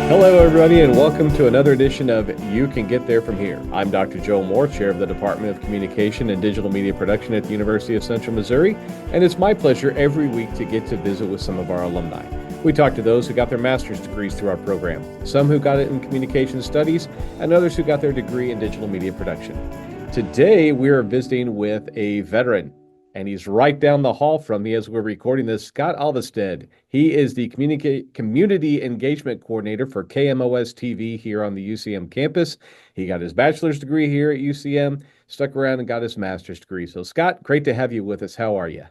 Hello, everybody, and welcome to another edition of You Can Get There From Here. I'm Dr. Joe Moore, Chair of the Department of Communication and Digital Media Production at the University of Central Missouri, and it's my pleasure every week to get to visit with some of our alumni. We talk to those who got their master's degrees through our program, some who got it in communication studies, and others who got their degree in digital media production. Today, we are visiting with a veteran, and he's right down the hall from me as we're recording this, Scott Alvested. He is the Community Engagement Coordinator for KMOS-TV here on the UCM campus. He got his bachelor's degree here at UCM, stuck around and got his master's degree. So, Scott, great to have you with us. How are you?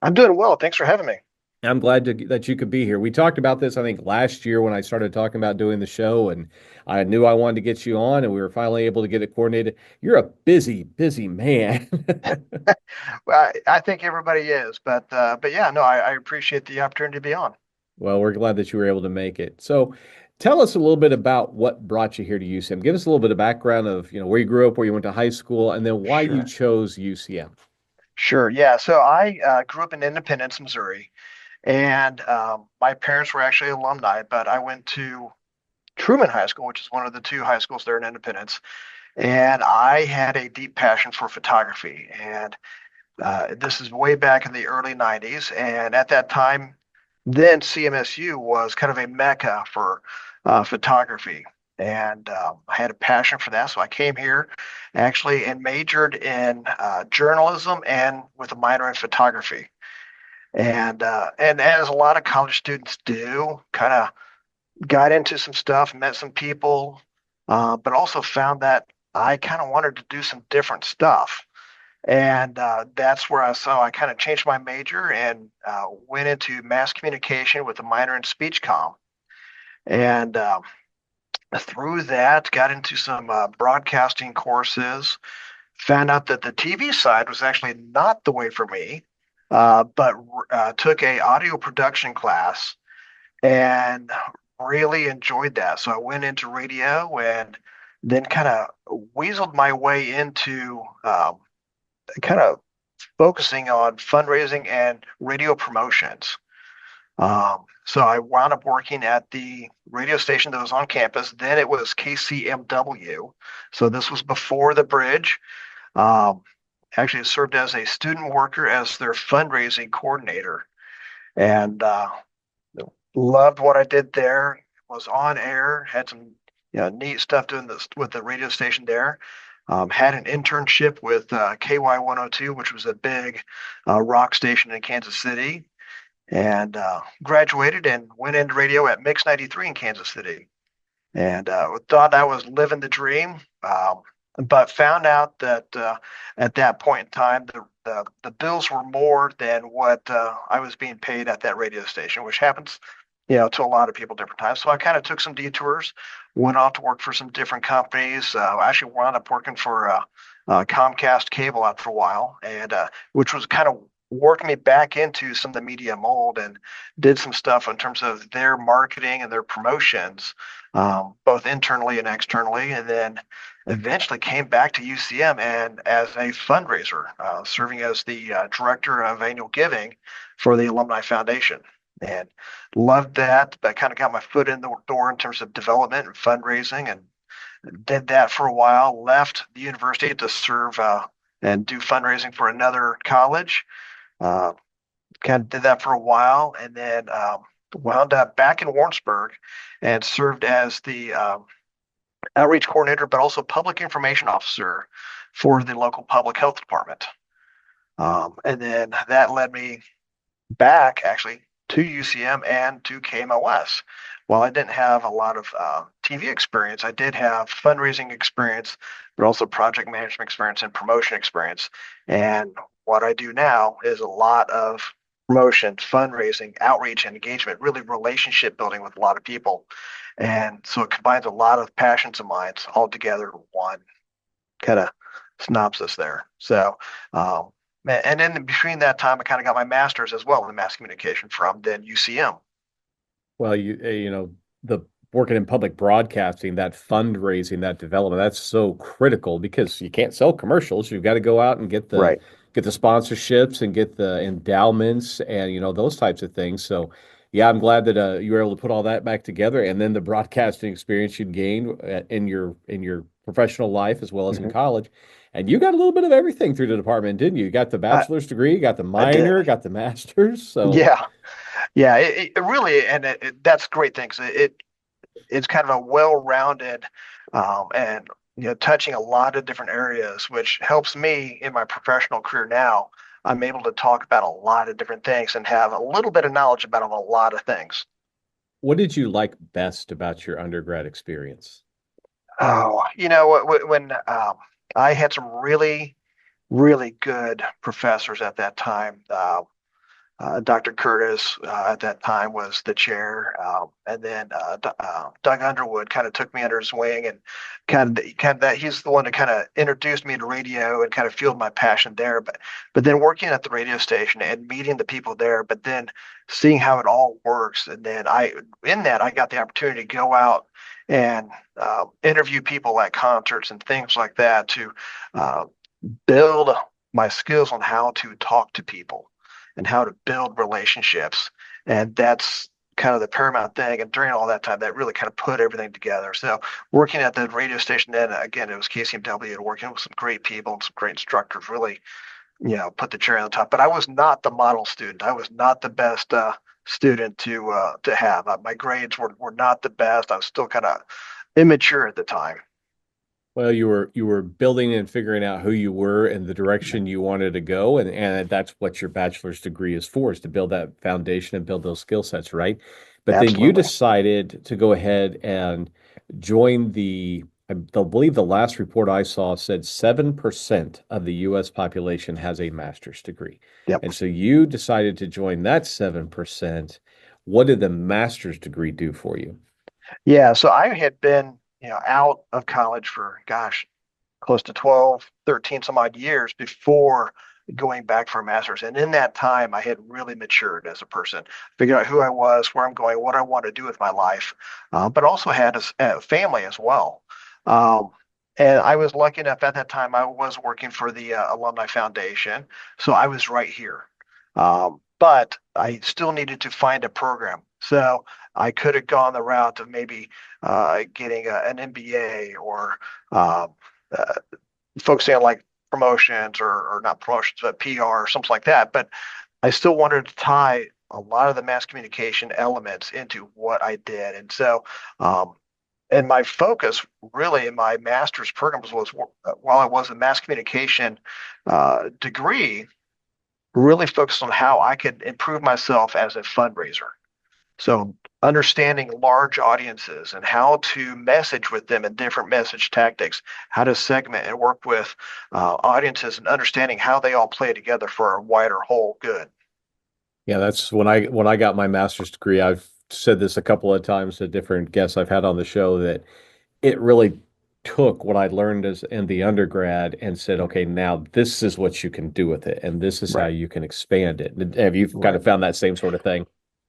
I'm doing well. Thanks for having me. I'm glad that you could be here. We talked about this, I think, last year when I started talking about doing the show, and I knew I wanted to get you on, and we were finally able to get it coordinated. You're a busy, busy man. Well, I think everybody is, but yeah, no, I appreciate the opportunity to be on. Well, we're glad that you were able to make it. So tell us a little bit about what brought you here to UCM. Give us a little bit of background of, where you grew up, where you went to high school, and then why you Sure. chose UCM. Sure. Yeah. So I grew up in Independence, Missouri, and my parents were actually alumni, but I went to Truman High School, which is one of the two high schools there in Independence, and I had a deep passion for photography. And this is way back in the early 90s, and at that time, then CMSU was kind of a mecca for photography. And I had a passion for that. So I came here actually and majored in journalism and with a minor in photography. And as a lot of college students do, kind of got into some stuff, met some people, but also found that I kind of wanted to do some different stuff. And that's where I kind of changed my major and went into mass communication with a minor in speech comm. And through that, got into some broadcasting courses, found out that the TV side was actually not the way for me, but took a audio production class and really enjoyed that. So I went into radio and then kind of weaseled my way into kind of focusing on fundraising and radio promotions. So I wound up working at the radio station that was on campus. Then it was KCMW. So this was before the bridge. Um, Actually served as a student worker as their fundraising coordinator, and loved what I did there. Was on air, had some neat stuff doing this with the radio station there. Had an internship with KY 102, which was a big rock station in Kansas City, and graduated and went into radio at Mix 93 in Kansas City. And thought I was living the dream, but found out that at that point in time, the bills were more than what I was being paid at that radio station, which happens, to a lot of people different times. So I kind of took some detours, went off to work for some different companies. I actually wound up working for Comcast Cable after a while, and which was kind of worked me back into some of the media mold and did some stuff in terms of their marketing and their promotions, both internally and externally. And then eventually came back to UCM and as a fundraiser, serving as the director of annual giving for the Alumni Foundation. And loved that. That kind of got my foot in the door in terms of development and fundraising, and did that for a while. Left the university to serve and do fundraising for another college. Uh, Kind of did that for a while, and then wound up back in Warrensburg and served as the outreach coordinator, but also public information officer for the local public health department. And then that led me back actually to UCM and to KMOS. While I didn't have a lot of TV experience, I did have fundraising experience, but also project management experience and promotion experience. And what I do now is a lot of promotion, fundraising, outreach, and engagement, really relationship building with a lot of people. And so it combines a lot of passions of mine all together in one kind of synopsis there. So, and then between that time, I kind of got my master's as well in mass communication from then UCM. Well, the working in public broadcasting, that fundraising, that development, that's so critical because you can't sell commercials. You've got to go out and Right. get the sponsorships and get the endowments and those types of things. So Yeah, I'm glad that you were able to put all that back together, and then the broadcasting experience you'd gained in your professional life as well as in Mhm. college. And you got a little bit of everything through the department, didn't you? You got the I, bachelor's degree, you got the I did. minor, got the master's. So Yeah. Yeah. It really, and that's a great thing. 'Cause it's kind of a well-rounded, and touching a lot of different areas, which helps me in my professional career now. I'm able to talk about a lot of different things and have a little bit of knowledge about a lot of things. what did you like best about your undergrad experience? Oh, when I had some really, really good professors at that time. Dr. Curtis at that time was the chair, and then Doug Underwood kind of took me under his wing, and kind of that he's the one that kind of introduced me to radio and kind of fueled my passion there. But then working at the radio station and meeting the people there, but then seeing how it all works, and then I got the opportunity to go out and interview people at concerts and things like that to uh, build my skills on how to talk to people and how to build relationships. And that's kind of the paramount thing. And during all that time, that really kind of put everything together. So working at the radio station then, again, it was KCMW, and working with some great people and some great instructors really, put the cherry on the top. But I was not the model student. I was not the best student to have. My grades were not the best. I was still kind of immature at the time. Well, you were building and figuring out who you were and the direction you wanted to go, and that's what your bachelor's degree is to build that foundation and build those skill sets, right? But then you Absolutely. decided to go ahead and join I believe the last report I saw said 7% of the US population has a master's degree. Yep. And so you decided to join that 7%. What did the master's degree do for you? Yeah. So I had been, out of college for, gosh, close to 12, 13 some odd years before going back for a master's. And in that time, I had really matured as a person, figured out who I was, where I'm going, what I want to do with my life, but also had a family as well. Um, and I was lucky enough at that time, I was working for the Alumni Foundation. So I was right here. But I still needed to find a program. So I could have gone the route of maybe getting an MBA or um, uh, focusing on like promotions or not promotions, but PR or something like that. But I still wanted to tie a lot of the mass communication elements into what I did. Um, and my focus really in my master's programs was while I was a mass communication degree, really focused on how I could improve myself as a fundraiser. So understanding large audiences and how to message with them in different message tactics, how to segment and work with audiences and understanding how they all play together for a wider whole good. Yeah, that's when I got my master's degree. I've said this a couple of times to different guests I've had on the show that it really took what I learned as in the undergrad and said, okay, now this is what you can do with it, and this is how Right. you can expand it. Have you kind Right. of found that same sort of thing?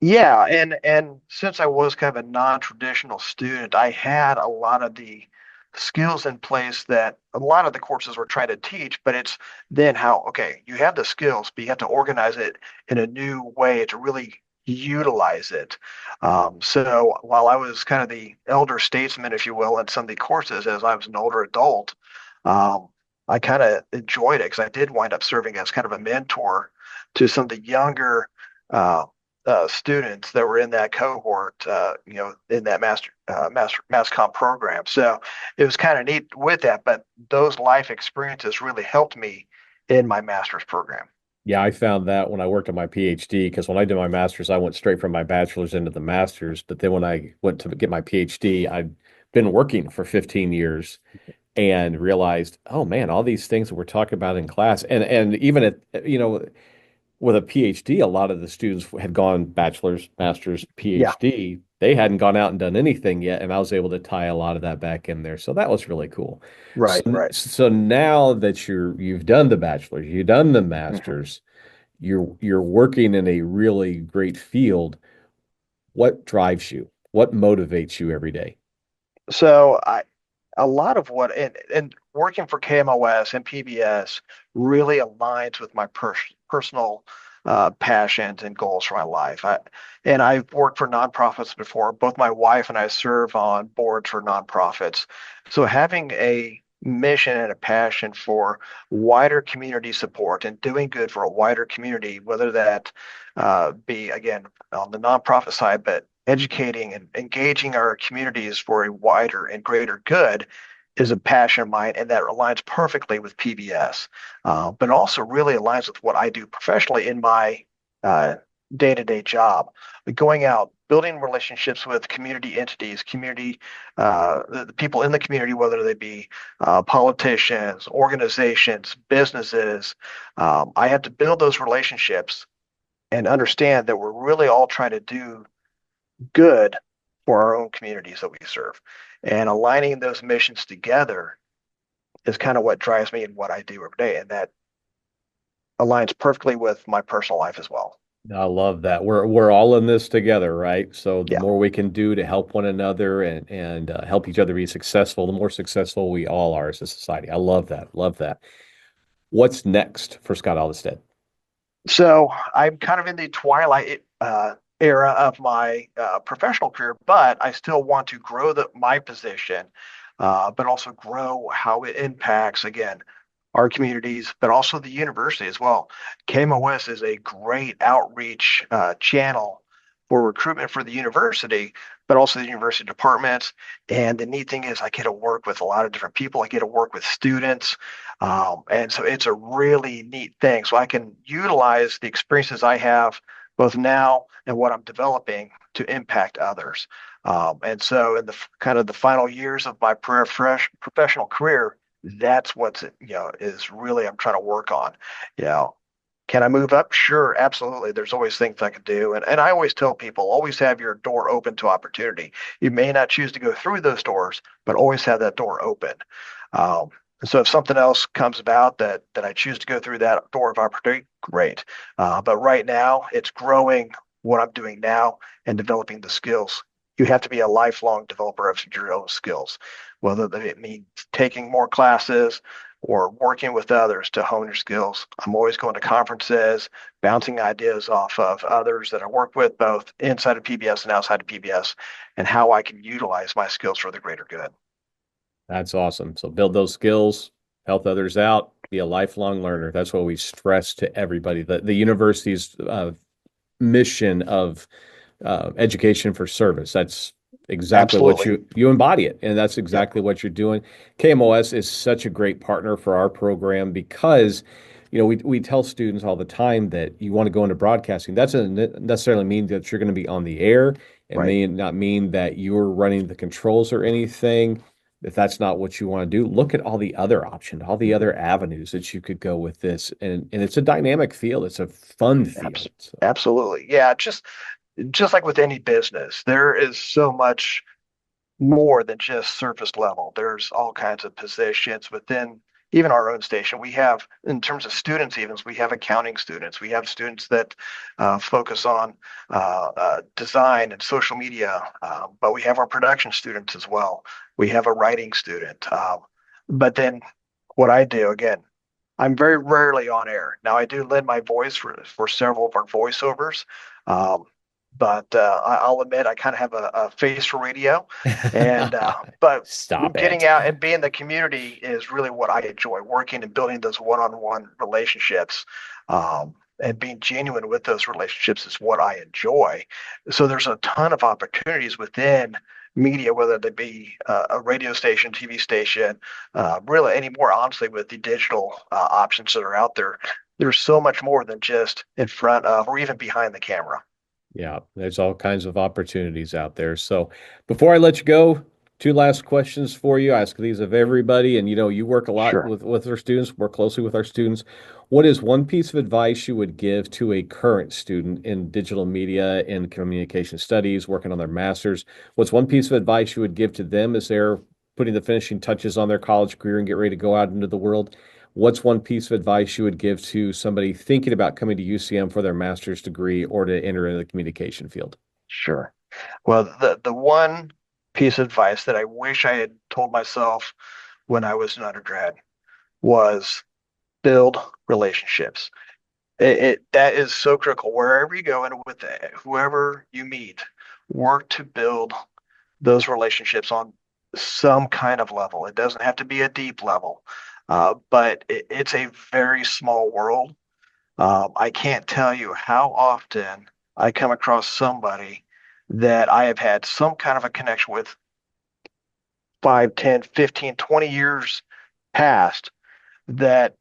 Yeah, and since I was kind of a non-traditional student, I had a lot of the skills in place that a lot of the courses were trying to teach, but it's then how, okay, you have the skills, but you have to organize it in a new way to really utilize it. So while I was kind of the elder statesman, if you will, in some of the courses as I was an older adult, um, I kind of enjoyed it because I did wind up serving as kind of a mentor to some of the younger uh, students that were in that cohort, in that mass comm program. So it was kind of neat with that. But those life experiences really helped me in my master's program. Yeah, I found that when I worked on my PhD, because when I did my master's, I went straight from my bachelor's into the master's. But then when I went to get my PhD, I'd been working for 15 years and realized, oh man, all these things that we're talking about in class, and even at with a PhD, a lot of the students had gone bachelor's, master's, Yeah, PhD. They hadn't gone out and done anything yet, and I was able to tie a lot of that back in there. So that was really cool. right, So, right. so now that you've done the bachelor's, you've done the Mhm. master's, you're working in a really great field. What drives you? What motivates you every day? So a lot of what and working for KMOS and PBS really aligns with my personal passions and goals for my life. And I've worked for nonprofits before. Both my wife and I serve on boards for nonprofits. So having a mission and a passion for wider community support and doing good for a wider community, whether that be, again, on the nonprofit side, but educating and engaging our communities for a wider and greater good is a passion of mine, and that aligns perfectly with PBS, but also really aligns with what I do professionally in my uh, day-to-day job. Going out, building relationships with community entities, the people in the community, whether they be politicians, organizations, businesses. I have to build those relationships and understand that we're really all trying to do good for our own communities that we serve. And aligning those missions together is kind of what drives me in what I do every day. And that aligns perfectly with my personal life as well. I love that. We're all in this together, right? So the Yeah. more we can do to help one another and help each other be successful, the more successful we all are as a society. I love that. Love that. What's next for Scott Alvested? So I'm kind of in the twilight era of my professional career, but I still want to grow my position, but also grow how it impacts, again, our communities, but also the university as well. KMOS is a great outreach channel for recruitment for the university, but also the university departments. And the neat thing is, I get to work with a lot of different people. I get to work with students. And so it's a really neat thing. So I can utilize the experiences I have both now and what I'm developing to impact others. And so in the kind of the final years of my professional career, that's what's is really I'm trying to work on. You know, can I move up? Sure, absolutely. There's always things I could do. And I always tell people, always have your door open to opportunity. You may not choose to go through those doors, but always have that door open. Um, and so if something else comes about that I choose to go through that door of opportunity, great. But right now, it's growing what I'm doing now and developing the skills. You have to be a lifelong developer of your own skills, whether it means taking more classes or working with others to hone your skills. I'm always going to conferences, bouncing ideas off of others that I work with, both inside of PBS and outside of PBS, and how I can utilize my skills for the greater good. That's awesome. So build those skills, help others out, be a lifelong learner. That's what we stress to everybody. The university's mission of education for service. That's exactly what Absolutely. you embody it, and that's Yep. exactly what you're doing. KMOS is such a great partner for our program because we tell students all the time that you want to go into broadcasting. That doesn't necessarily mean that you're going to be on the air. It Right. may not mean that you're running the controls or anything. If that's not what you want to do, look at all the other options, all the other avenues that you could go with this. And it's a dynamic field. It's a fun Abs- field. So, Absolutely. Yeah. Just like with any business, there is so much more than just surface level. There's all kinds of positions within even our own station. We have, in terms of students, even, we have accounting students. We have students that focus on design and social media, but we have our production students as well. We have a writing student. But then what I do, again, I'm very rarely on air. Now, I do lend my voice for several of our voiceovers. Um, but I'll admit I kind of have a face for radio, and but stop getting it. out and being in the community is really what I enjoy. Working and building those one-on-one relationships, and being genuine with those relationships is what I enjoy. So there's a ton of opportunities within media, whether they be a radio station, TV station, really any more honestly with the digital options that are out there. There's so much more than just in front of or even behind the camera. Yeah, there's all kinds of opportunities out there. So before I let you go, two last questions for you. I ask these of everybody, and you work a lot Sure. with our students, work closely with our students. What is one piece of advice you would give to a current student in digital media and communication studies, working on their master's? What's one piece of advice you would give to them as they're putting the finishing touches on their college career and get ready to go out into the world? What's one piece of advice you would give to somebody thinking about coming to UCM for their master's degree or to enter into the communication field? Sure. Well, the one piece of advice that I wish I had told myself when I was an undergrad was build relationships. That is so critical. Wherever you go and with whoever you meet, work to build those relationships on some kind of level. It doesn't have to be a deep level, but it's a very small world. I can't tell you how often I come across somebody that I have had some kind of a connection with 5, 10, 15, 20 years past that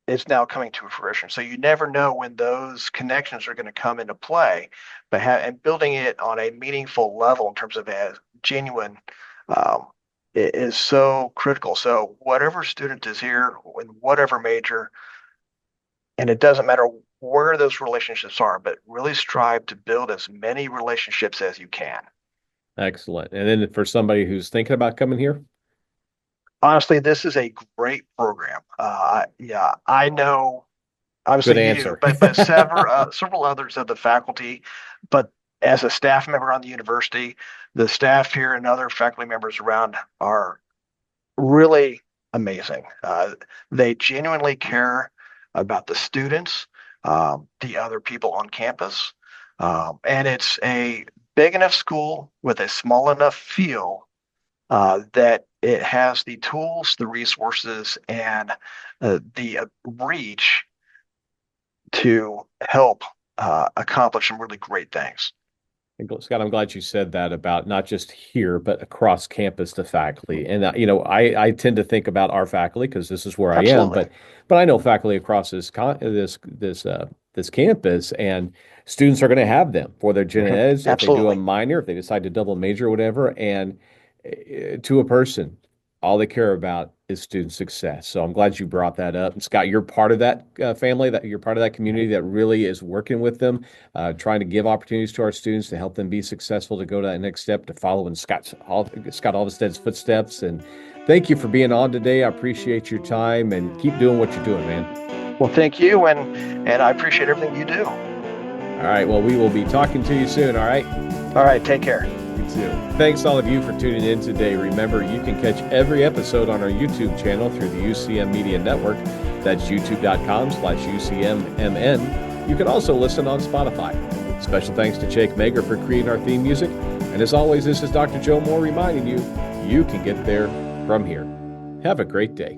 is now coming to fruition. So you never know when those connections are going to come into play, but and building it on a meaningful level in terms of as genuine um, is so critical. So whatever student is here in whatever major, and it doesn't matter where those relationships are, but really strive to build as many relationships as you can. Excellent. And then for somebody who's thinking about coming here, Honestly, this is a great program. Yeah, I know good obviously you do, answer. but several others of the faculty. But as a staff member on the university, the staff here and other faculty members around are really amazing. They genuinely care about the students, the other people on campus, and it's a big enough school with a small enough feel that it has the tools, the resources, and the reach to help accomplish some really great things. Scott, I'm glad you said that about not just here, but across campus to faculty. And I tend to think about our faculty because this is where I am, Absolutely. but I know faculty across this campus, and students are going to have them for their gen Mhm. eds if they do a Absolutely. minor, if they decide to double major or whatever. And to a person, all they care about is student success. So I'm glad you brought that up. And Scott, you're part of that family, that you're part of that Mhm. community that really is working with them, trying to give opportunities to our students to help them be successful, to go to that next step, to follow in Scott Alvested's footsteps. And thank you for being on today. I appreciate your time and keep doing what you're doing, man. Well, thank you, and I appreciate everything you do. All right. Well, we will be talking to you soon. All right. All right, take care. You too. Thanks all of you for tuning in today. Remember, you can catch every episode on our YouTube channel through the UCM Media Network. That's youtube.com/UCMMN. You can also listen on Spotify. Special thanks to Jake Mager for creating our theme music. And as always, this is Dr. Joe Moore reminding you, you can get there from here. Have a great day.